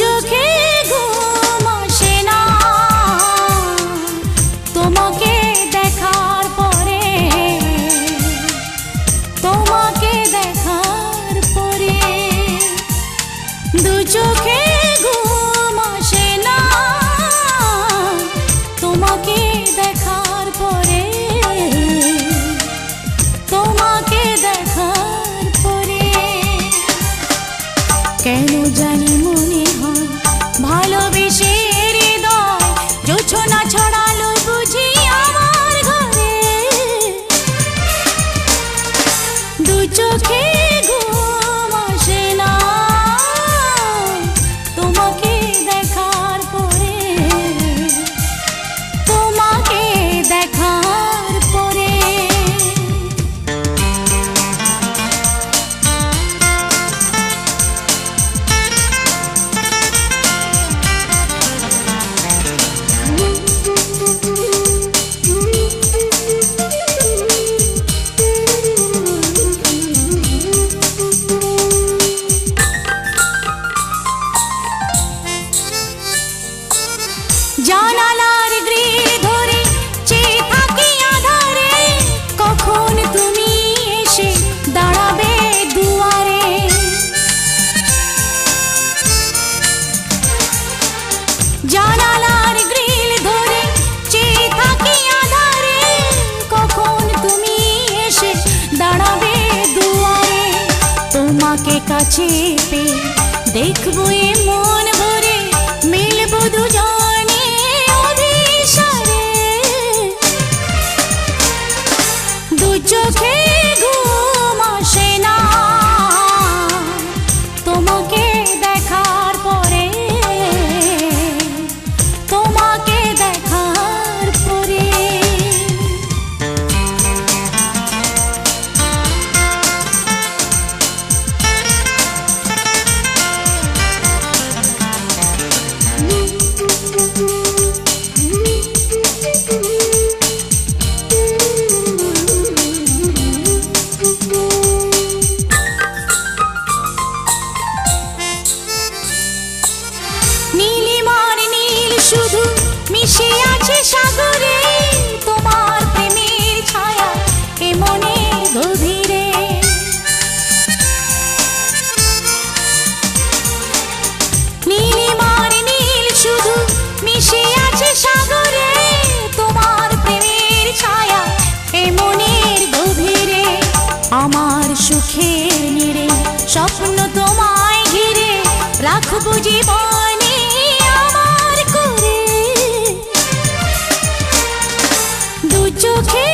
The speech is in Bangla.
চোখে ঘুম আসে না তোমাকে দেখার পরে, তোমাকে দেখার পরে। দু চোখে ঘুম আসে না তোমাকে দেখার পরে, তোমাকে দেখার পরে। কেন জানি মনে হয় ভালোবেসে হৃদয় জোছনা ছড়ালো বুঝি আমার ঘরে। দু চোখে ঘুম আসে না তোমাকে দেখার পরে, তোমাকে দেখার পরে। জানালার গ্রিল ধরে চেয়ে থাকি আধারে, কখন তুমি এসে দাঁড়াবে দুয়ারে। জানালার গ্রিল ধরে চেয়ে থাকি আধারে, কখন তুমি এসে দাঁড়াবে দুয়ারে। তোমাকে কাছে পেয়ে দেখবো এ মন ভরে, মিলবো দুজনে অভিসারে। দু চোখে ঘুম আসে না তোমাকে দেখার পরে, তোমাকে দেখার পরে। নীলিমার নীল শুধু মিশে আছে সাগরে, তোমার প্রেমের ছায়া এ মনের গভীরে। নীলিমার নীল শুধু মিশে আছে সাগরে, তোমার প্রেমের ছায়া এ মনের গভীরে। আমার সুখের নীড়ে স্বপ্ন তোমায় ঘিরে, রাখবো জীবনে আমার করে। দু চোখে